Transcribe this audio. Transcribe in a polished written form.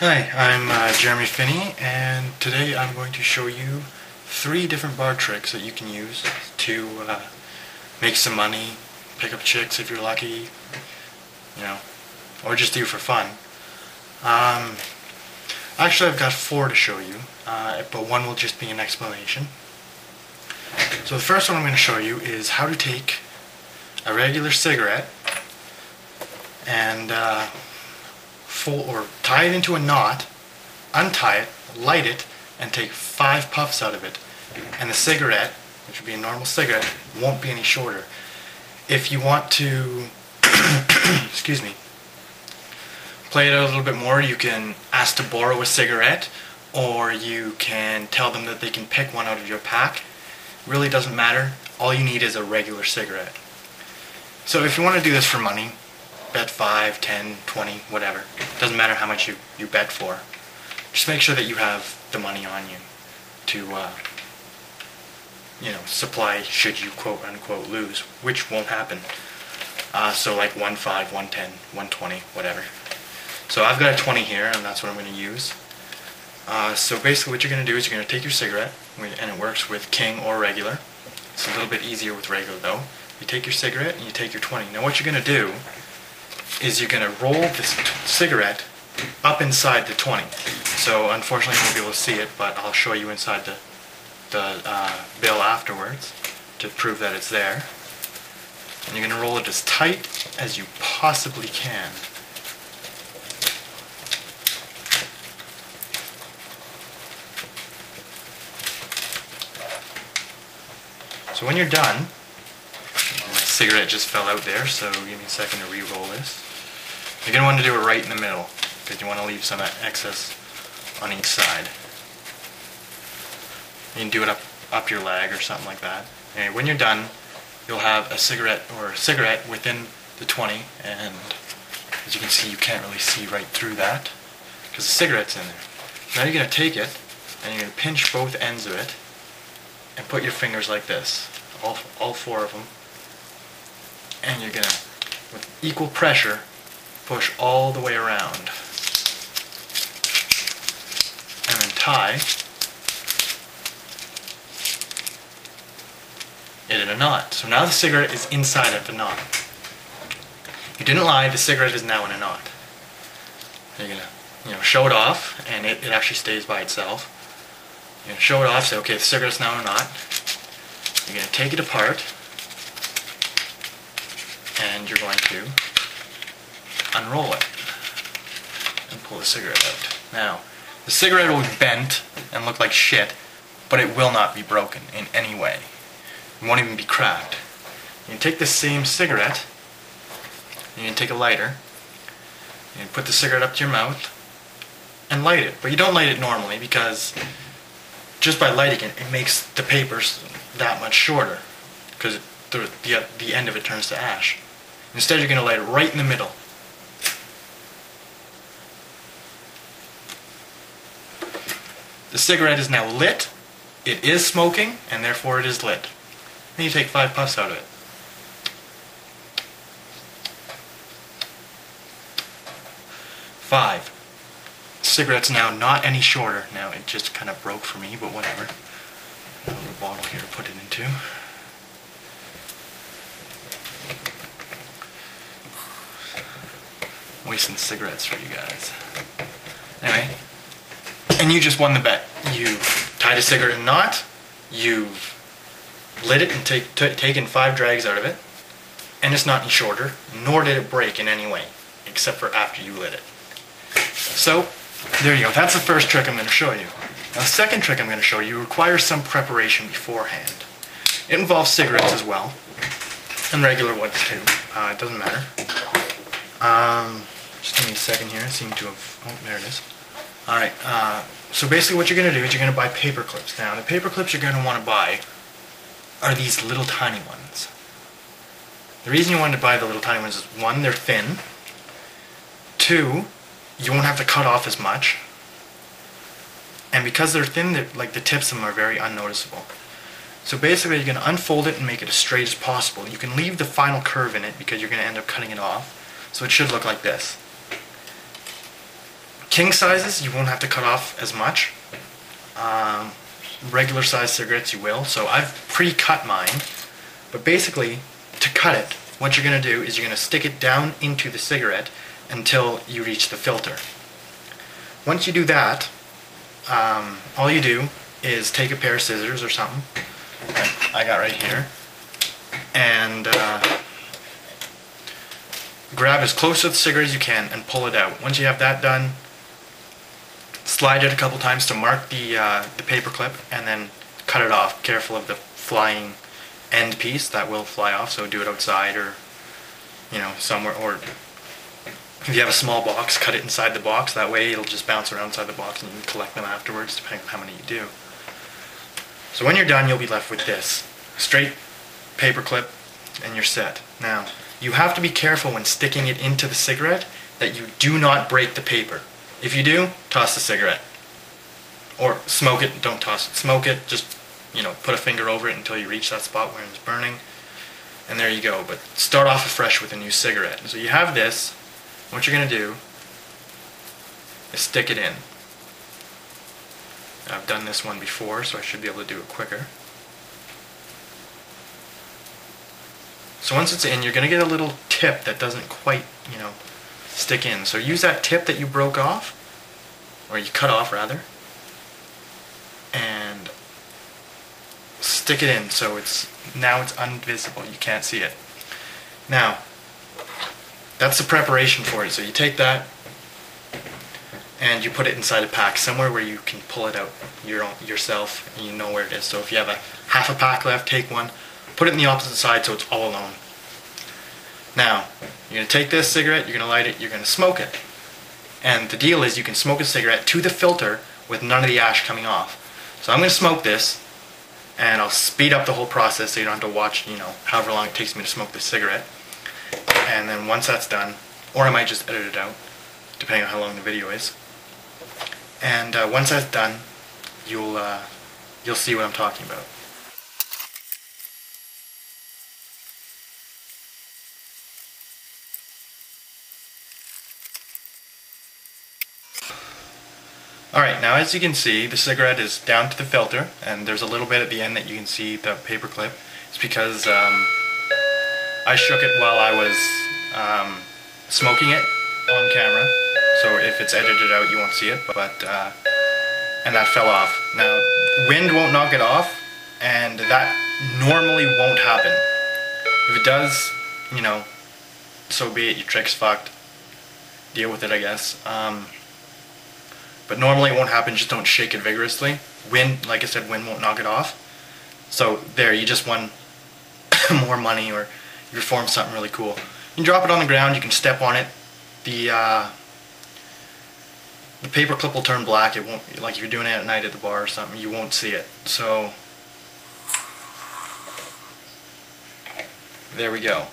Hi, I'm Jeremy Phinney, and today I'm going to show you 3 different bar tricks that you can use to make some money, pick up chicks if you're lucky, or just do for fun. Actually, I've got 4 to show you, but one will just be an explanation. So the first one I'm going to show you is how to take a regular cigarette and tie it into a knot, untie it, light it, and take 5 puffs out of it. And the cigarette, which would be a normal cigarette, won't be any shorter. If you want to, excuse me, play it out a little bit more, you can ask to borrow a cigarette, or you can tell them that they can pick one out of your pack. It really doesn't matter. All you need is a regular cigarette. So if you want to do this for money, bet 5, 10, 20, whatever. Doesn't matter how much you bet for. Just make sure that you have the money on you to, supply should you quote unquote lose, which won't happen. So like 1, 5, 1, 10, 1, 20, whatever. So I've got a 20 here, and that's what I'm going to use. So basically what you're going to do is you're going to take your cigarette, and it works with king or regular. It's a little bit easier with regular though. You take your cigarette and you take your 20. Now what you're going to do is you're going to roll this cigarette up inside the 20. So unfortunately you won't be able to see it, but I'll show you inside the bill afterwards to prove that it's there. And you're going to roll it as tight as you possibly can. So when you're done, my cigarette just fell out there, so give me a second to re-roll this. You're going to want to do it right in the middle, because you want to leave some excess on each side. You can do it up your leg or something like that. Anyway, when you're done, you'll have a cigarette within the 20, and as you can see, you can't really see right through that, because the cigarette's in there. Now you're going to take it, and you're going to pinch both ends of it, and put your fingers like this, all 4 of them, and you're going to, with equal pressure, push all the way around, and then tie it in a knot. So now the cigarette is inside of the knot. You didn't lie, the cigarette is now in a knot. You're going to show it off, and it actually stays by itself. You're going to show it off, say, okay, the cigarette's now in a knot. You're going to take it apart, and you're going to unroll it and pull the cigarette out. Now, the cigarette will be bent and look like shit, but it will not be broken in any way. It won't even be cracked. You can take the same cigarette, you can take a lighter, you can put the cigarette up to your mouth and light it. But you don't light it normally, because just by lighting it, it makes the papers that much shorter, because the end of it turns to ash. Instead, you're going to light it right in the middle. The cigarette is now lit, it is smoking, and therefore it is lit. Then you take 5 puffs out of it. Five. The cigarette's now not any shorter. Now it just kind of broke for me, but whatever. I have a little bottle here to put it into. Wasting cigarettes for you guys. Anyway, and you just won the bet. You tied a cigarette in a knot, you've lit it and taken 5 drags out of it, and it's not any shorter, nor did it break in any way, except for after you lit it. So, there you go. That's the first trick I'm going to show you. Now the second trick I'm going to show you requires some preparation beforehand. It involves cigarettes as well, and regular ones too. It doesn't matter. Just give me a second here. I seem to have... Oh, there it is. Alright, so basically what you're going to do is you're going to buy paper clips. Now, the paper clips you're going to want to buy are these little tiny ones. The reason you want to buy the little tiny ones is, 1, they're thin. 2, you won't have to cut off as much. And because they're thin, the tips of them are very unnoticeable. So basically you're going to unfold it and make it as straight as possible. You can leave the final curve in it because you're going to end up cutting it off. So it should look like this. king sizes, you won't have to cut off as much. Regular size cigarettes you will. So I've pre-cut mine, but basically to cut it, what you're going to do is you're going to stick it down into the cigarette until you reach the filter. Once you do that, all you do is take a pair of scissors or something, like I got right here, and grab as close to the cigarette as you can and pull it out. Once you have that done, slide it a couple times to mark the paper clip, and then cut it off. Careful of the flying end piece, that will fly off, so do it outside or somewhere, or if you have a small box, cut it inside the box. That way it'll just bounce around inside the box and you can collect them afterwards depending on how many you do. So when you're done, you'll be left with this straight paper clip and you're set. Now you have to be careful when sticking it into the cigarette that you do not break the paper. If you do, toss the cigarette. Or smoke it, don't toss it. Smoke it, just put a finger over it until you reach that spot where it's burning. And there you go. But start off afresh with a new cigarette. So you have this. What you're going to do is stick it in. I've done this one before, so I should be able to do it quicker. So once it's in, you're going to get a little tip that doesn't quite, stick in. So use that tip that you broke off, or you cut off rather, and stick it in so now it's invisible. You can't see it. Now, that's the preparation for it. So you take that and you put it inside a pack somewhere where you can pull it out yourself and you know where it is. So if you have half a pack left, take one, put it in the opposite side so it's all alone. Now, you're going to take this cigarette, you're going to light it, you're going to smoke it. And the deal is you can smoke a cigarette to the filter with none of the ash coming off. So I'm going to smoke this, and I'll speed up the whole process so you don't have to watch, however long it takes me to smoke this cigarette. And then once that's done, or I might just edit it out, depending on how long the video is. And once that's done, you'll see what I'm talking about. Alright, now as you can see, the cigarette is down to the filter, and there's a little bit at the end that you can see the paper clip. It's because I shook it while I was smoking it on camera, so if it's edited out you won't see it, and that fell off. Now, wind won't knock it off, and that normally won't happen. If it does, so be it, your trick's fucked. Deal with it, I guess. But normally it won't happen, just don't shake it vigorously. Wind, like I said, wind won't knock it off. So there, you just won more money, or you performed something really cool. You can drop it on the ground, you can step on it. The paper clip will turn black. It won't, like if you're doing it at night at the bar or something, you won't see it. So there we go.